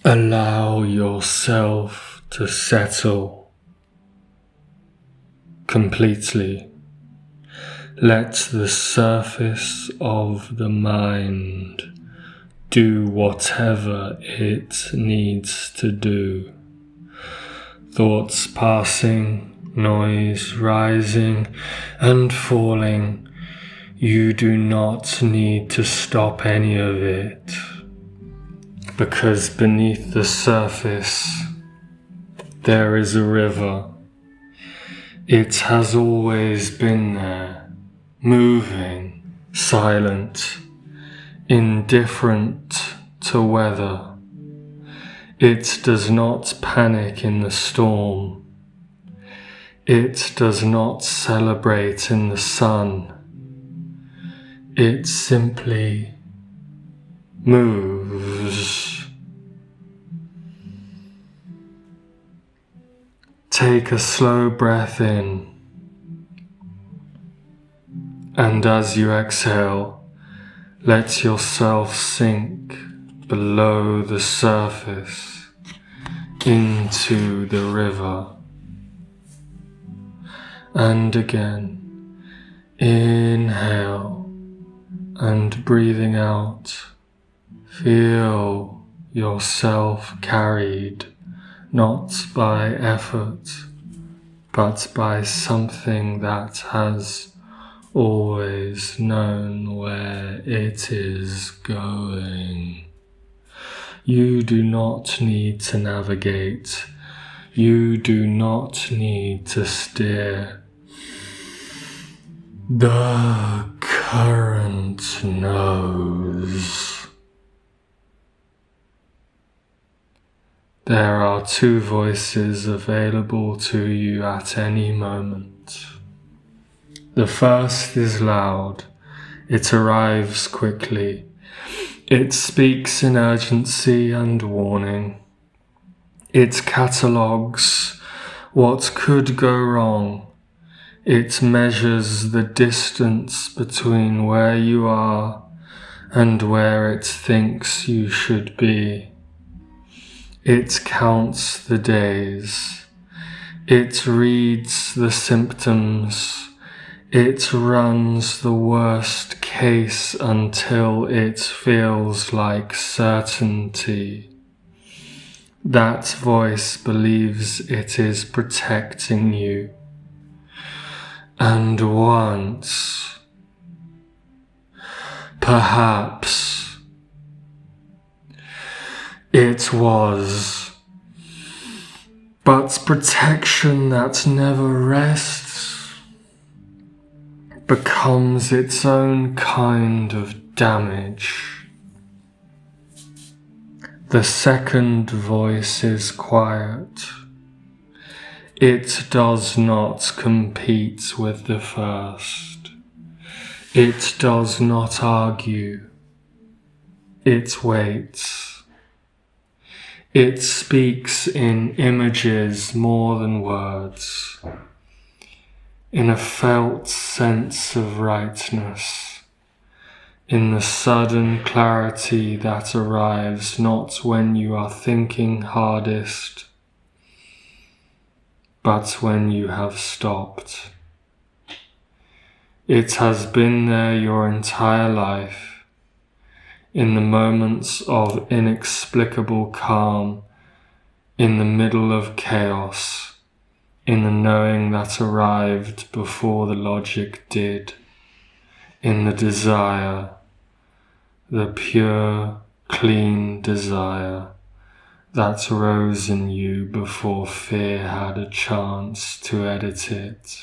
Allow yourself to settle completely. Let the surface of the mind do whatever it needs to do. Thoughts passing, noise rising and falling. You do not need to stop any of it, because beneath the surface there is a river. It has always been there, moving, silent, indifferent to weather. It does not panic in the storm. It does not celebrate in the sun. It simply moves. Take a slow breath in, and as you exhale, let yourself sink below the surface into the river. And again, inhale and breathing out, feel yourself carried, not by effort, but by something that has always known where it is going. You do not need to navigate. You do not need to steer. The current knows. There are two voices available to you at any moment. The first is loud. It arrives quickly. It speaks in urgency and warning. It catalogues what could go wrong. It measures the distance between where you are and where it thinks you should be. It counts the days. It reads the symptoms. It runs the worst case until it feels like certainty. That voice believes it is protecting you. And once, perhaps, it was, but protection that never rests becomes its own kind of damage. The second voice is quiet. It does not compete with the first. It does not argue. It waits. It speaks in images more than words, in a felt sense of rightness, in the sudden clarity that arrives not when you are thinking hardest, but when you have stopped. It has been there your entire life, in the moments of inexplicable calm, in the middle of chaos, in the knowing that arrived before the logic did, in the desire, the pure, clean desire that rose in you before fear had a chance to edit it.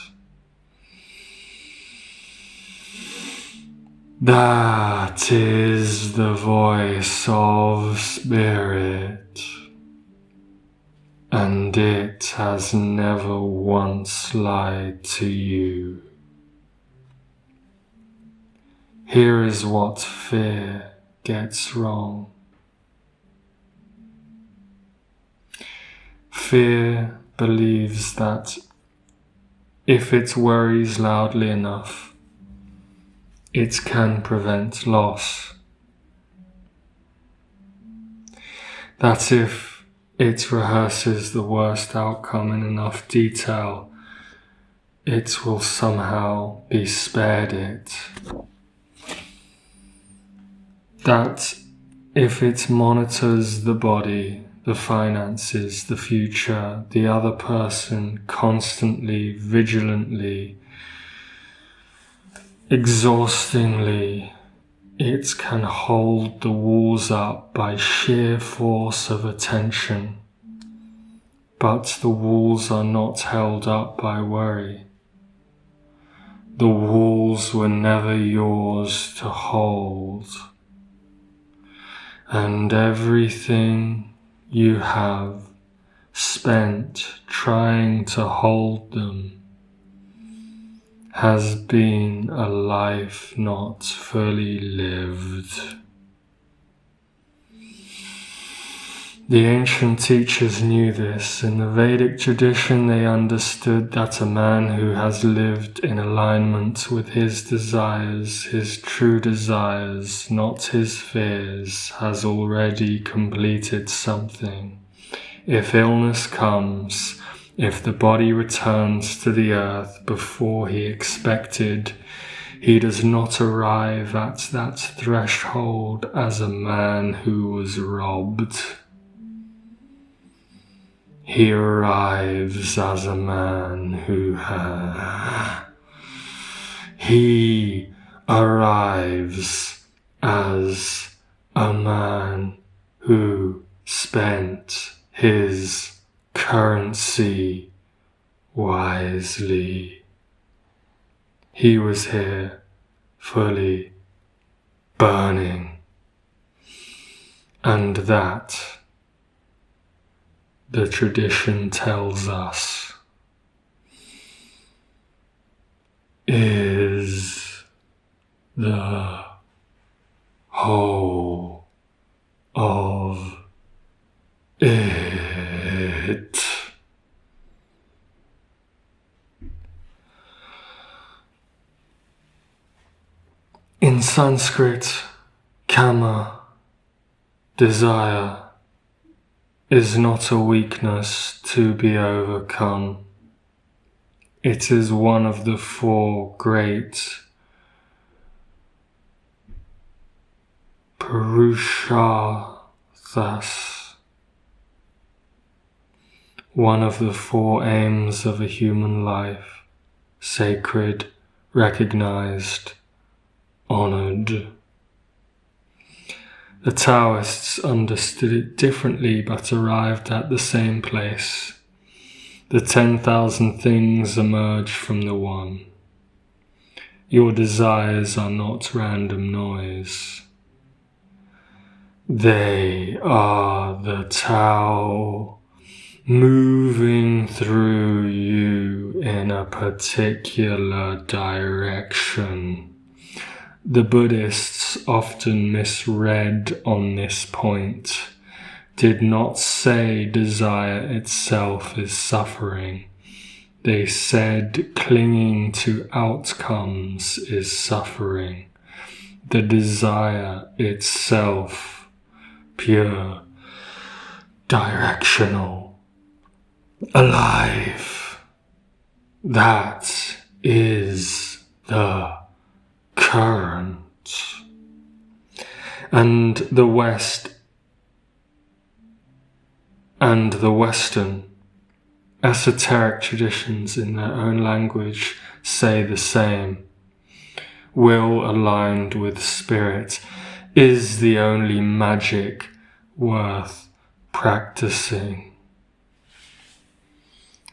That is the voice of spirit, and it has never once lied to you. Here is what fear gets wrong. Fear believes that if it worries loudly enough, it can prevent loss. that if it rehearses the worst outcome in enough detail, it will somehow be spared it. That if it monitors the body, the finances, the future, the other person constantly, vigilantly, exhaustingly, it can hold the walls up by sheer force of attention, but the walls are not held up by worry. The walls were never yours to hold, and everything you have spent trying to hold them has been a life not fully lived. The ancient teachers knew this. In the Vedic tradition, they understood that a man who has lived in alignment with his desires, his true desires, not his fears, has already completed something. If illness comes, if the body returns to the earth before he expected, he does not arrive at that threshold as a man who was robbed. He arrives as a man who He arrives as a man who spent his currency wisely. He was here fully burning, and that, the tradition tells us, is the whole of it. In Sanskrit, kama, desire, is not a weakness to be overcome. It is one of the four great Purusharthas, one of the four aims of a human life, sacred, recognized, honored. The Taoists understood it differently but arrived at the same place. The 10,000 things emerge from the one. Your desires are not random noise. They are the Tao moving through you in a particular direction. The Buddhists often misread on this point, did not say desire itself is suffering. They said clinging to outcomes is suffering. The desire itself, pure, directional, alive, that is the current. And the West and the Western esoteric traditions in their own language say the same. Will aligned with spirit is the only magic worth practicing.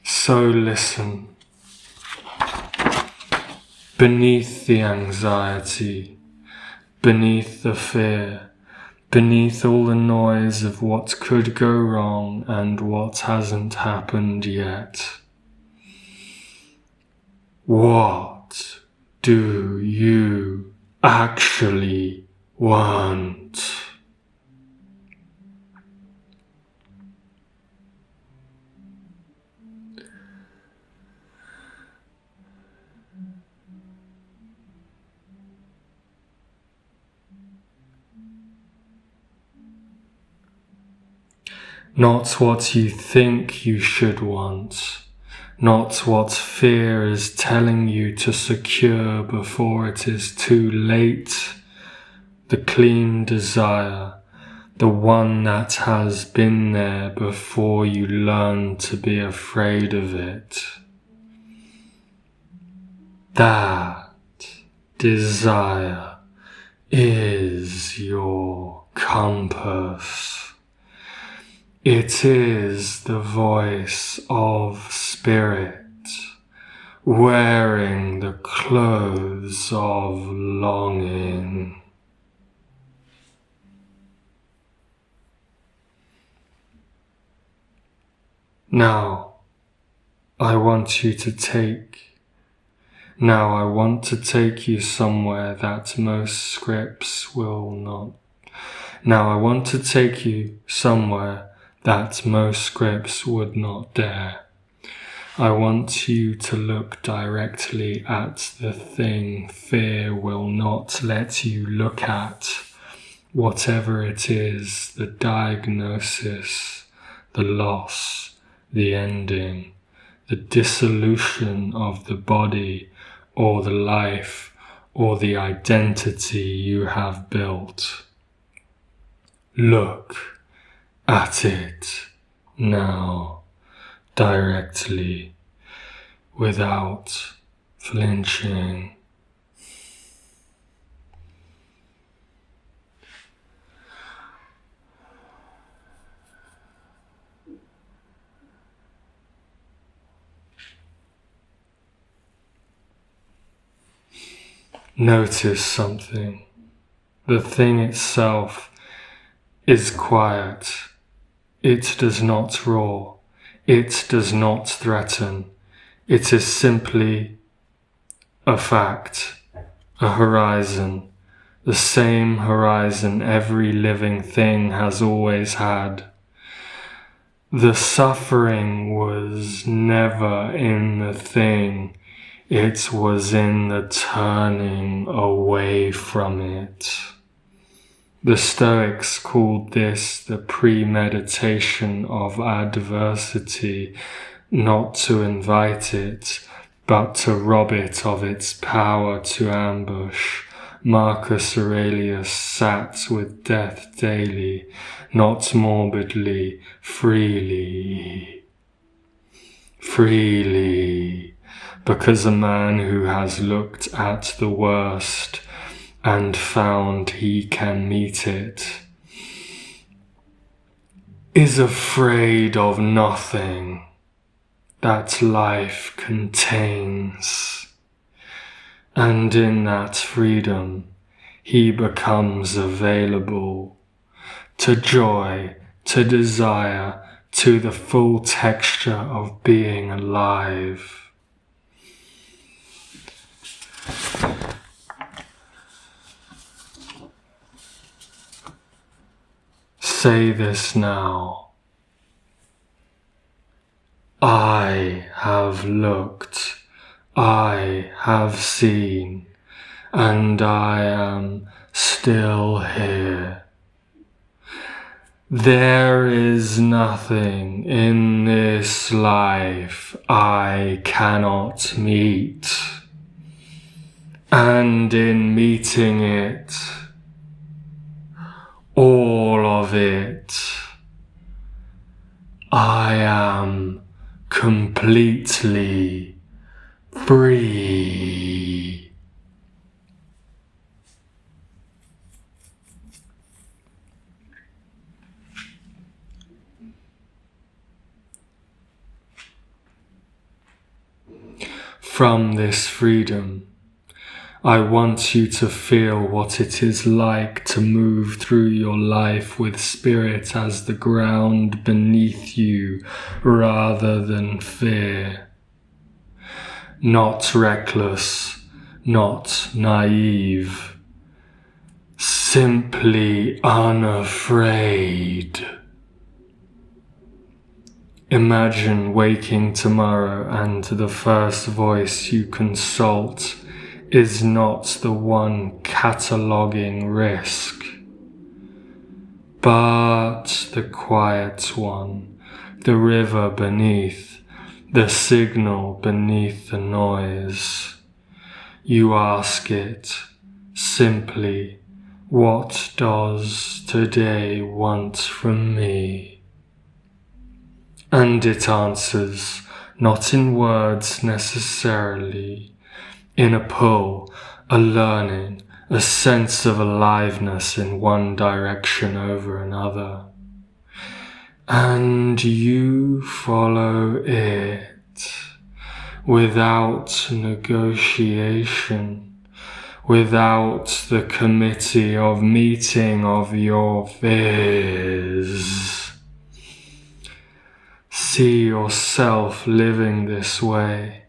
So listen. Beneath the anxiety, beneath the fear, beneath all the noise of what could go wrong and what hasn't happened yet, what do you actually want? not what you think you should want, not what fear is telling you to secure before it is too late, the clean desire, the one that has been there before you learn to be afraid of it. That desire is your compass. It is the voice of spirit wearing the clothes of longing. Now, I want to take you somewhere that most scripts will not. Now I want to take you somewhere that most scripts would not dare. I want you to look directly at the thing fear will not let you look at, whatever it is, the diagnosis, the loss, the ending, the dissolution of the body or the life or the identity you have built. Look at it now, directly, without flinching. Notice something. The thing itself is quiet. It does not roar. It does not threaten. It is simply a fact, a horizon, the same horizon every living thing has always had. The suffering was never in the thing. It was in the turning away from it. The Stoics called this the premeditation of adversity, not to invite it, but to rob it of its power to ambush. Marcus Aurelius sat with death daily, not morbidly, freely, because a man who has looked at the worst and found he can meet it is afraid of nothing that life contains, and in that freedom he becomes available to joy, to desire, to the full texture of being alive. Say this now. I have looked, I have seen, and I am still here. There is nothing in this life I cannot meet, and in meeting it, all of it, I am completely free. From this freedom, I want you to feel what it is like to move through your life with spirit as the ground beneath you rather than fear. Not reckless, not naive, simply unafraid. Imagine waking tomorrow and the first voice you consult is not the one cataloguing risk, but the quiet one, the river beneath, the signal beneath the noise. You ask it simply, what does today want from me? And it answers, not in words necessarily, in a pull, a learning, a sense of aliveness in one direction over another. And you follow it without negotiation, without the committee of meeting of your fears. See yourself living this way,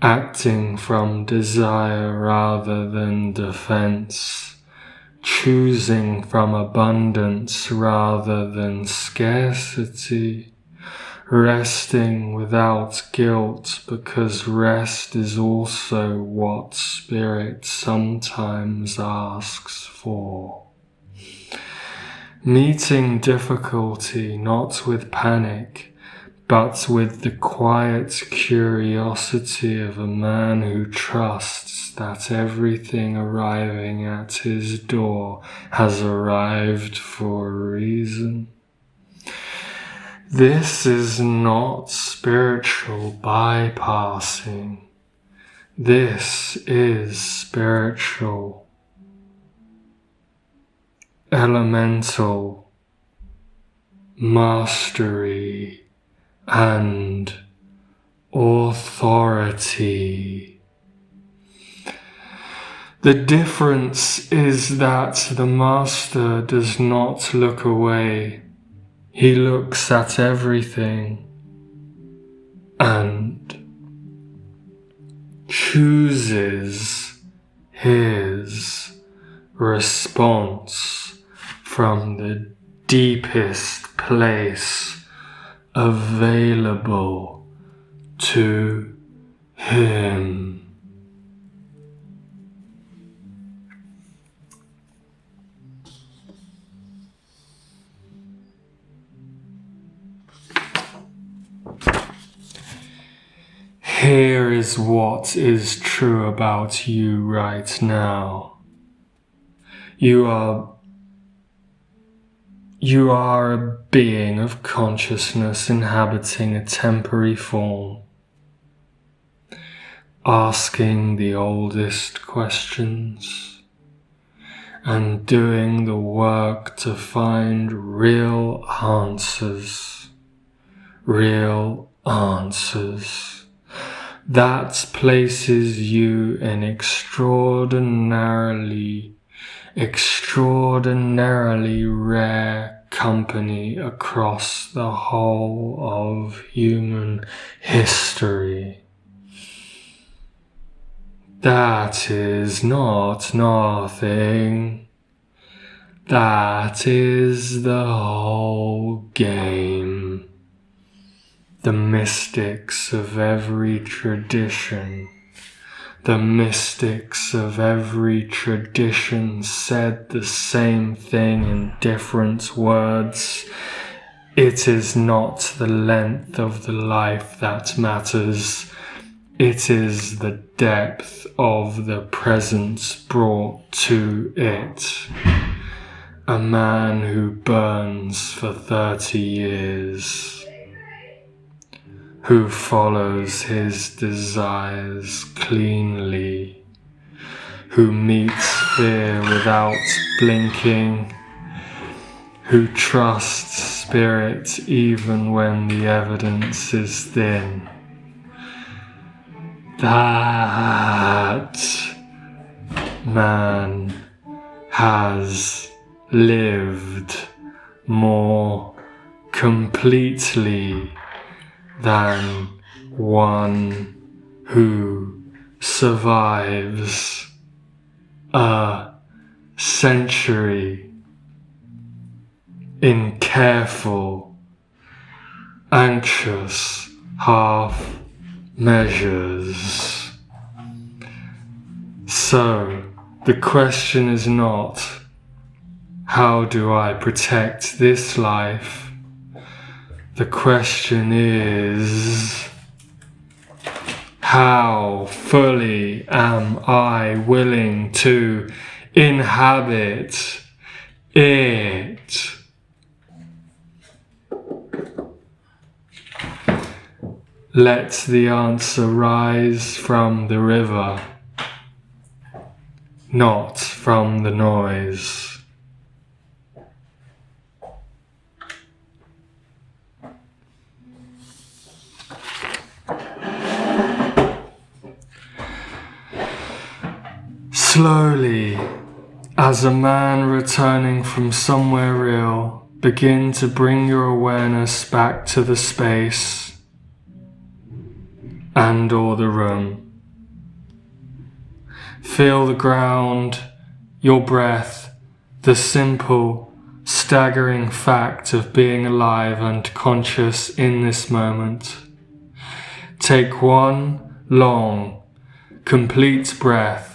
acting from desire rather than defense, choosing from abundance rather than scarcity, resting without guilt because rest is also what spirit sometimes asks for. Meeting difficulty not with panic, but with the quiet curiosity of a man who trusts that everything arriving at his door has arrived for a reason. This is not spiritual bypassing. This is spiritual, elemental mastery and authority. The difference is that the master does not look away. He looks at everything and chooses his response from the deepest place available to him. Here is what is true about you right now. You are a being of consciousness inhabiting a temporary form, asking the oldest questions and doing the work to find real answers. That places you in extraordinarily rare company across the whole of human history. That is not nothing. That is the whole game. The mystics of every tradition. The mystics of every tradition said the same thing in different words. It is not the length of the life that matters. It is the depth of the presence brought to it. A man who burns for 30 years. Who follows his desires cleanly, who meets fear without blinking, who trusts spirit even when the evidence is thin. That man has lived more completely than one who survives a century in careful, anxious half measures. So the question is not How do I protect this life? The question is, how fully am I willing to inhabit it? Let the answer rise from the river, not from the noise. Slowly, as a man returning from somewhere real, begin to bring your awareness back to the space and or the room. Feel the ground, your breath, the simple, staggering fact of being alive and conscious in this moment. Take one long, complete breath.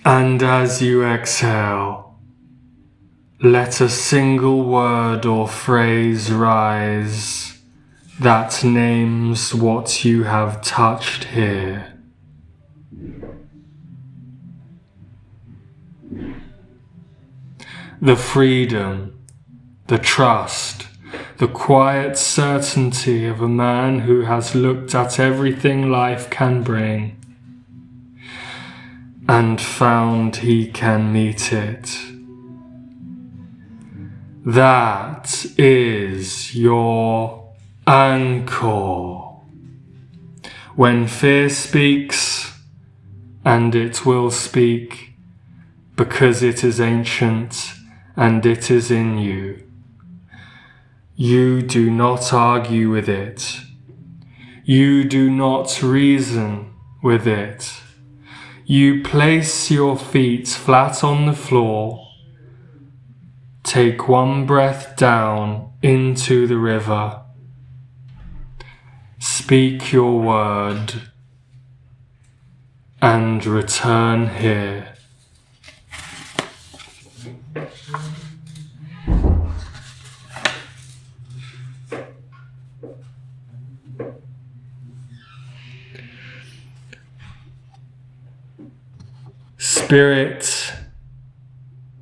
And as you exhale, let a single word or phrase rise that names what you have touched here. The freedom, the trust, the quiet certainty of a man who has looked at everything life can bring and found he can meet it. That is your anchor. When fear speaks, and it will speak, because it is ancient and it is in you, you do not argue with it. You do not reason with it. You place your feet flat on the floor, take one breath down into the river, speak your word, and return here. Spirit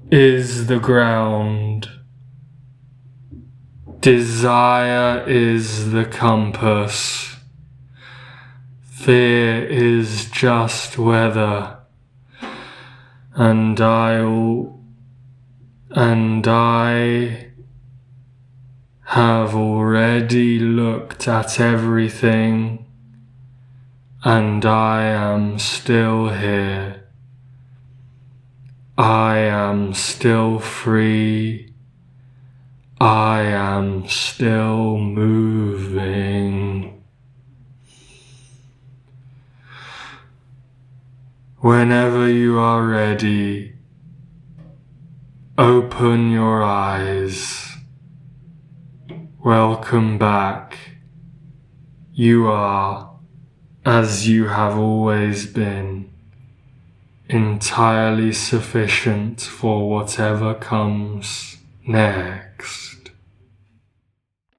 is the ground. Desire is the compass. Fear is just weather. And I have already looked at everything, and I am still here. I am still free. I am still moving. Whenever you are ready, open your eyes. Welcome back. You are, as you have always been, entirely sufficient for whatever comes next.